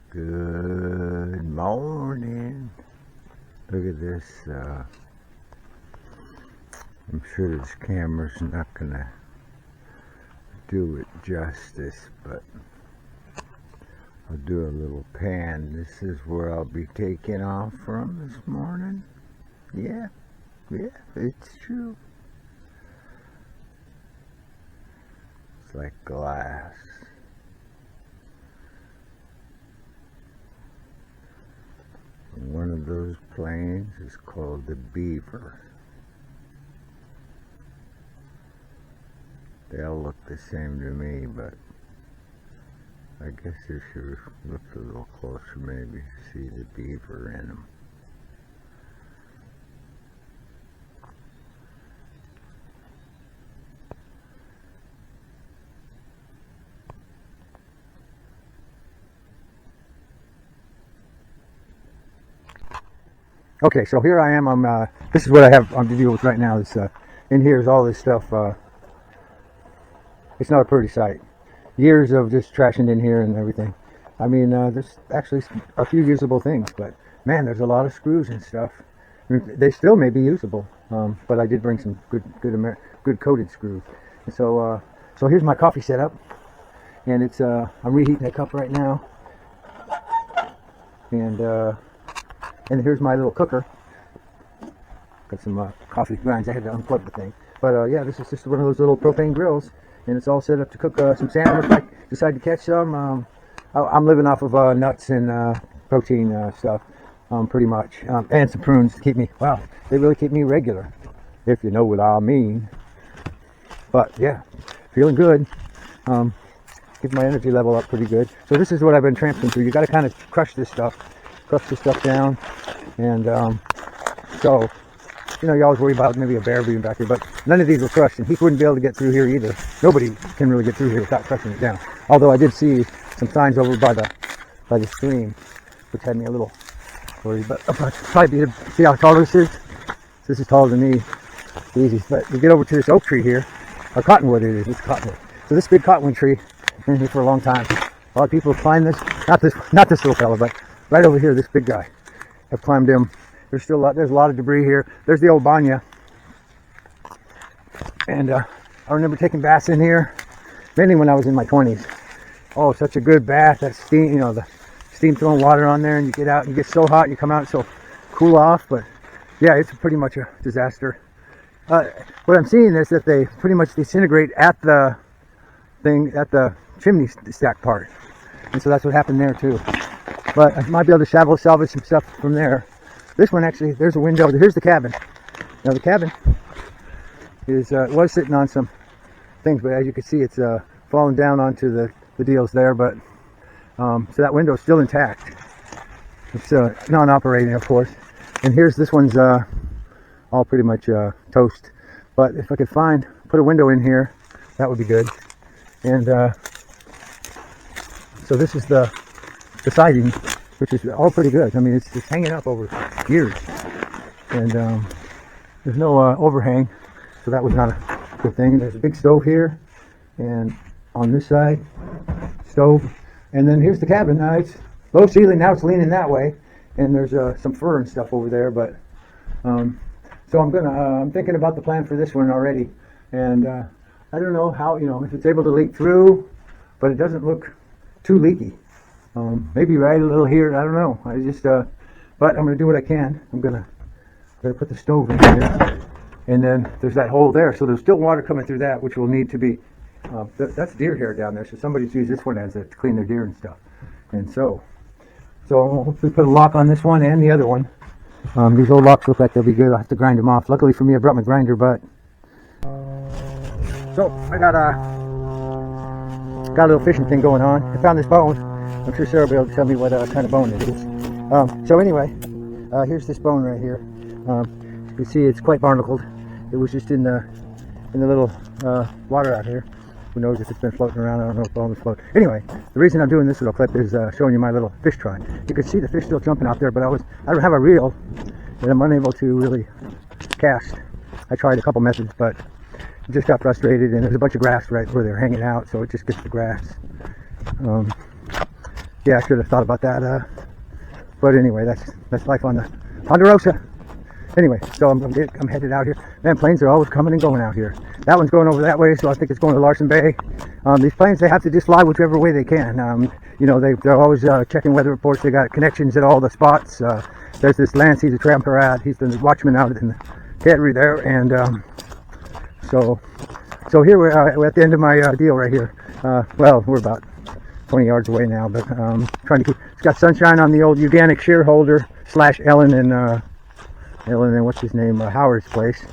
Good morning. Look at this. I'm sure this camera's not gonna do it justice, but I'll do a little pan. This is where I'll be taking off from this morning. Yeah, it's true. It's like glass. One of those planes is called the Beaver. They all look the same to me, but I guess you should look a little closer, maybe see the beaver in them. Okay, so here I am. This is what I have to deal with right now. This in here is all this stuff. It's not a pretty sight. Years of just trashing in here and everything. I mean, there's actually a few usable things, but man, there's a lot of screws and stuff. I mean, they still may be usable, but I did bring some good coated screws. And so here's my coffee setup, and it's I'm reheating a cup right now, and here's my little cooker. Got some coffee grinds. I had to unplug the thing, but yeah, this is just one of those little propane grills. And it's all set up to cook some salmon if I decide to catch some. I'm living off of nuts and protein stuff, pretty much, and some prunes to keep me. Wow, they really keep me regular, if you know what I mean. But yeah, feeling good. Get my energy level up pretty good. So this is what I've been tramping through. You got to kind of crush this stuff down, and so. You know, you always worry about maybe a bear being back here, but none of these were crushed, and he wouldn't be able to get through here either. Nobody can really get through here without crushing it down. Although I did see some signs over by the stream, which had me a little worried. But I'll probably be see how tall this is. This is taller than me. It's easy. But we get over to this oak tree here, or cottonwood it is. It's cottonwood. So this big cottonwood tree been here for a long time. A lot of people have climbed this. Not this little fella, but right over here, this big guy. Have climbed him. There's a lot of debris here. There's the old banya. And I remember taking baths in here, mainly when I was in my 20s. Oh, such a good bath. That steam, you know, the steam throwing water on there, and you get out and you get so hot, you come out so cool off. But yeah, it's pretty much a disaster. What I'm seeing is that they pretty much disintegrate at the chimney stack part. And so that's what happened there too. But I might be able to salvage some stuff from there. This one actually, there's a window. Here's the cabin. Now the cabin is was sitting on some things, but as you can see, it's fallen down onto the deals there. But so that window is still intact. It's non-operating, of course. And this one's all pretty much toast. But if I could put a window in here, that would be good. And so this is the siding, which is all pretty good. I mean, it's hanging up over years, and there's no overhang, so that was not a good thing. There's a big stove here, and on this side, stove, and then here's the cabin. Now it's low ceiling. Now it's leaning that way, and there's some fur and stuff over there. But so I'm thinking about the plan for this one already, and I don't know how, if it's able to leak through, but it doesn't look too leaky. Maybe right a little here. I don't know. But I'm gonna do what I can. I'm gonna put the stove in here, and then there's that hole there. So there's still water coming through that, which will need to be. That's deer hair down there. So somebody's used this one to clean their deer and stuff. And so I'll hopefully put a lock on this one and the other one. These old locks look like they'll be good. I'll have to grind them off. Luckily for me, I brought my grinder, but so I got a little fishing thing going on. I found this bone. I'm sure Sarah will be able to tell me what kind of bone it is. So anyway, here's this bone right here. You can see it's quite barnacled. It was just in the little water out here. Who knows if it's been floating around? I don't know if bones float. Anyway, the reason I'm doing this little clip is showing you my little fish try. You can see the fish still jumping out there, but I don't have a reel, and I'm unable to really cast. I tried a couple methods, but just got frustrated, and there's a bunch of grass right where they're hanging out, so it just gets the grass. Yeah, I should have thought about that. But anyway, that's life on the Ponderosa. Anyway, so I'm headed out here. Man, planes are always coming and going out here. That one's going over that way, so I think it's going to Larson Bay. These planes, they have to just fly whichever way they can. You know, they're always checking weather reports. They got connections at all the spots. There's this Lance, he's a tramper ad. He's the watchman out in the cattery there, and so here we're at the end of my deal right here. Well, we're about 20 yards away now, but trying to keep. It's got sunshine on the old organic shareholder / Ellen and what's his name, Howard's place.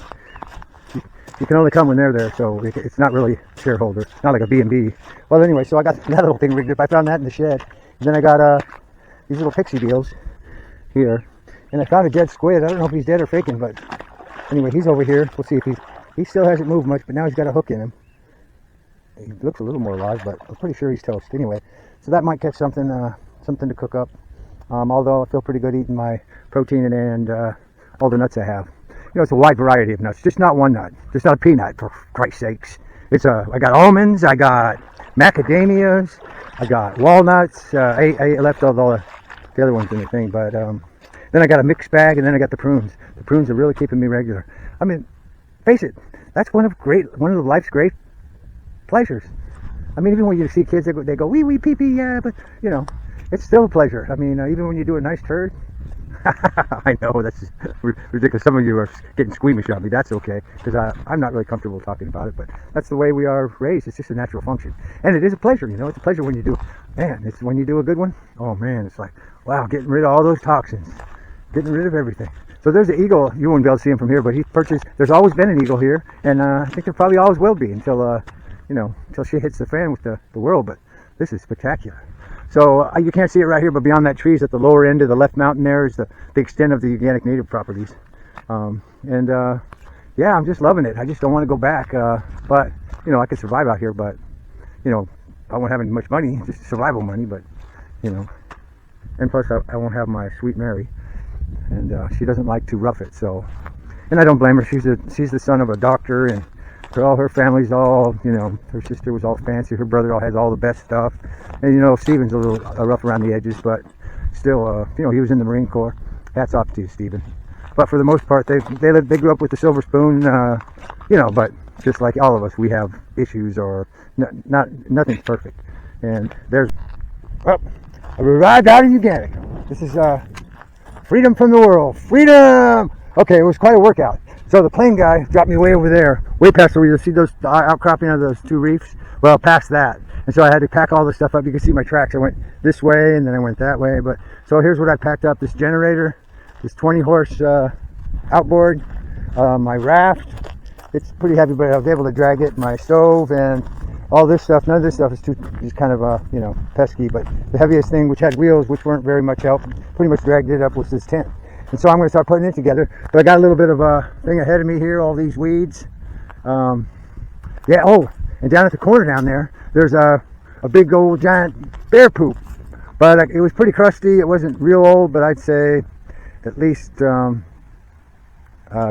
You can only come when they're there, so it's not really shareholder, not like a B&B. Well, anyway, so I got that little thing rigged up. I found that in the shed. And then I got these little pixie deals here, and I found a dead squid. I don't know if he's dead or faking, but anyway, he's over here. We'll see if he still hasn't moved much, but now he's got a hook in him. He looks a little more alive, but I'm pretty sure he's toast. Anyway, so that might catch something to cook up. Although I feel pretty good eating my protein and all the nuts I have. You know, it's a wide variety of nuts, just not one nut, just not a peanut, for Christ's sakes. I got almonds, I got macadamias, I got walnuts. I left all the other ones in the thing, but then I got a mixed bag, and then I got the prunes. The prunes are really keeping me regular. I mean, face it, that's one of life's great pleasures. I mean, even when you see kids, they go wee wee pee pee, yeah, but you know, it's still a pleasure. I mean, even when you do a nice turd. I know that's ridiculous. Some of you are getting squeamish on me. That's okay, because I'm not really comfortable talking about it, but that's the way we are raised. It's just a natural function, and it is a pleasure. You know, it's a pleasure when you do. Man, it's when you do a good one. Oh man, it's like, wow, getting rid of all those toxins, getting rid of everything. So there's an eagle. You won't be able to see him from here, but he's purchased. There's always been an eagle here, and I think there probably always will be until until she hits the fan with the world. But this is spectacular. So you can't see it right here, but beyond that tree is at the lower end of the left mountain. There is the extent of the organic native properties. Yeah, I'm just loving it. I just don't want to go back. But you know, I could survive out here, but you know, I won't have any much money, just survival money. But you know, and plus I won't have my sweet Mary, and she doesn't like to rough it. So, and I don't blame her. She's the son of a doctor, and all her family's all, you know, her sister was all fancy, her brother all has all the best stuff, and you know, Stephen's a little rough around the edges, but still, you know, he was in the Marine Corps. Hats off to you, Stephen. But for the most part, they grew up with the silver spoon, you know. But just like all of us, we have issues, or nothing's perfect. And there's, well, I arrived out in Uganda. This is freedom from the world, freedom. Okay, it was quite a workout. So the plane guy dropped me way over there, way past where you see those outcropping of those two reefs. Well, past that, and so I had to pack all the stuff up. You can see my tracks. I went this way, and then I went that way. But so here's what I packed up: this generator, this 20-horse outboard, my raft. It's pretty heavy, but I was able to drag it. My stove and all this stuff. None of this stuff is kind of you know, pesky. But the heaviest thing, which had wheels, which weren't very much help, pretty much dragged it up, was this tent. And so I'm going to start putting it together. But I got a little bit of a thing ahead of me here, all these weeds. Yeah, oh, and down at the corner down there, there's a big old giant bear poop. But it was pretty crusty. It wasn't real old, but I'd say at least a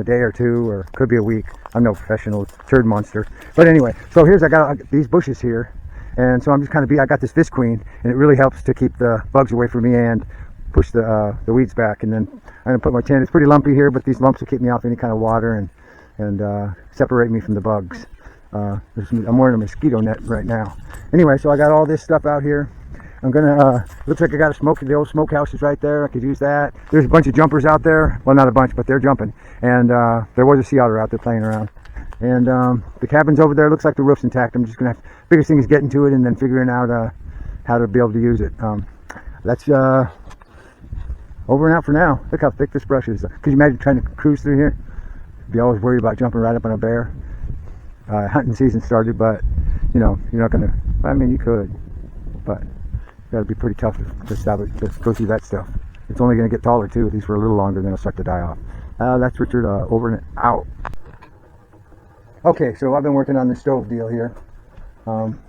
day or two, or could be a week. I'm no professional turd monster. But anyway, so I got these bushes here. And so I'm just kind of I got this Visqueen, and it really helps to keep the bugs away from me and push the weeds back. And then I'm gonna put my tent. It's pretty lumpy here, but these lumps will keep me off any kind of water and separate me from the bugs. I'm wearing a mosquito net right now. Anyway, so I got all this stuff out here. I'm gonna looks like I got the old smokehouse is right there. I could use that. There's a bunch of jumpers out there. Well, not a bunch, but they're jumping. And there was a sea otter out there playing around. And the cabin's over there. Looks like the roof's intact. I'm just gonna biggest thing is getting to it and then figuring out how to be able to use it. That's over and out for now. Look how thick this brush is. Could you imagine trying to cruise through here? Be always worried about jumping right up on a bear. Hunting season started, but you know, you're not gonna. I mean, you could, but you gotta be pretty tough to go through that stuff. It's only gonna get taller too. These for a little longer, then it'll start to die off. That's Richard over and out. Okay, so I've been working on the stove deal here, and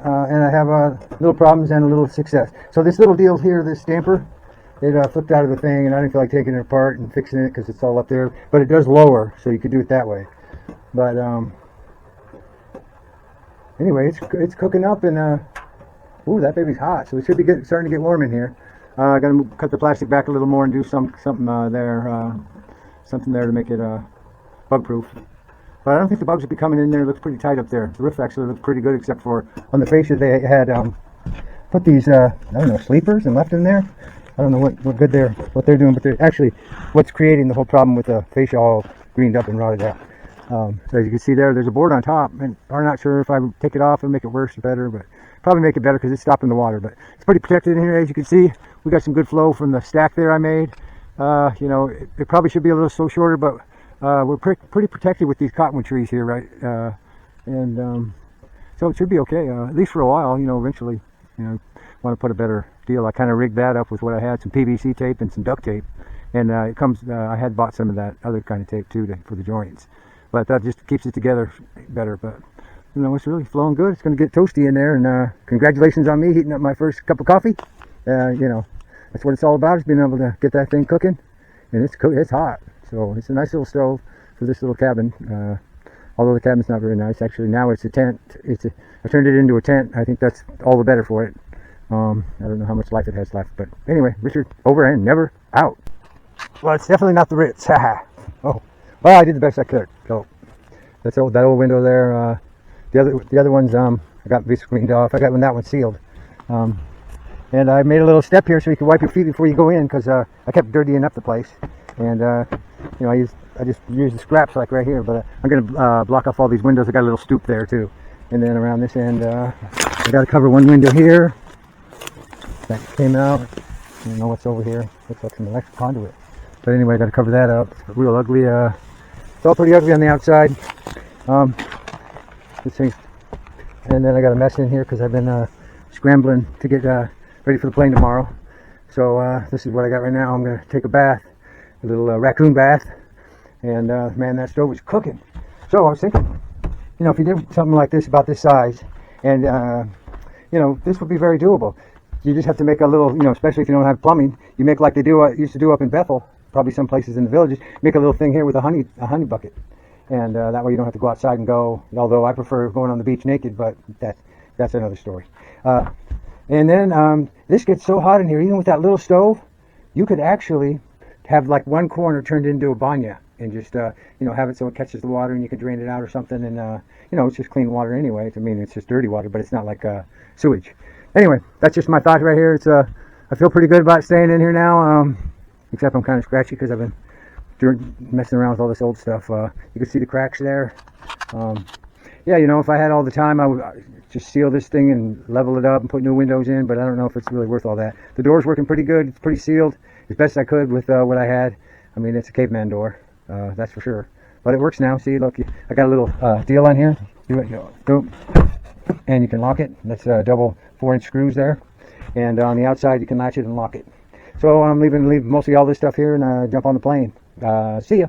I have little problems and a little success. So this little deal here, this stamper, it flipped out of the thing, and I didn't feel like taking it apart and fixing it because it's all up there. But it does lower, so you could do it that way. But anyway, it's cooking up, and Ooh, that baby's hot, so it should be starting to get warm in here. I got to cut the plastic back a little more and do something there to make it bug proof. But I don't think the bugs will be coming in there. It looks pretty tight up there. The roof actually looks pretty good, except for on the fascia they had put these I don't know, sleepers and left in there. I don't know what they're doing, but they're actually what's creating the whole problem with the fascia all greened up and rotted out. So as you can see there's a board on top, and I'm not sure if I would take it off and make it worse or better, but probably make it better because it's stopping the water. But it's pretty protected in here. As you can see, we got some good flow from the stack there I made. You know, it probably should be a little shorter, but we're pretty protected with these cottonwood trees here, right? So it should be okay, at least for a while. You know, eventually, you know, want to put a better deal. I kind of rigged that up with what I had, some PVC tape and some duct tape, and it comes. I had bought some of that other kind of tape too for the joints, but that just keeps it together better. But you know, it's really flowing good. It's going to get toasty in there, and congratulations on me heating up my first cup of coffee. You know, that's what it's all about, is being able to get that thing cooking, and it's hot. So it's a nice little stove for this little cabin. Although the cabin's not very nice, actually. Now it's a tent. I turned it into a tent. I think that's all the better for it. I don't know how much life it has left, but anyway, Richard, over and never out. Well, it's definitely not the Ritz. Oh, well, I did the best I could. So that old window there. The other ones, I got this cleaned off. I got that one sealed. And I made a little step here so you can wipe your feet before you go in, because I kept dirtying up the place. And you know, I just used the scraps like right here, but I'm gonna block off all these windows. I got a little stoop there too, and then around this end, I got to cover one window here. That came out. I don't know what's over here. Looks like some electric conduit. But anyway, I got to cover that up. It's real ugly. It's all pretty ugly on the outside. This thing, and then I got a mess in here because I've been scrambling to get ready for the plane tomorrow. So this is what I got right now. I'm gonna take a bath, a little raccoon bath, and man, that stove is cooking. So I was thinking, you know, if you did something like this about this size, and you know, this would be very doable. You just have to make a little, you know, especially if you don't have plumbing, you make like they used to do up in Bethel, probably some places in the villages, make a little thing here with a honey bucket, and that way you don't have to go outside and go. Although I prefer going on the beach naked, but that's another story. And then this gets so hot in here, even with that little stove, you could actually have like one corner turned into a banya, and just you know, have it so it catches the water and you can drain it out or something. And you know, it's just clean water anyway. I mean, it's just dirty water, but it's not like sewage. Anyway, that's just my thought right here. It's I feel pretty good about staying in here now, except I'm kind of scratchy because I've been messing around with all this old stuff. You can see the cracks there. Yeah, you know, if I had all the time, I would just seal this thing and level it up and put new windows in, but I don't know if it's really worth all that. The door's working pretty good. It's pretty sealed as best I could with what I had. I mean, it's a caveman door, that's for sure. But it works now. See, look, I got a little deal on here. Do it, go, and you can lock it. That's double 4-inch screws there. And on the outside, you can latch it and lock it. So I'm leaving mostly all this stuff here and jump on the plane. See ya.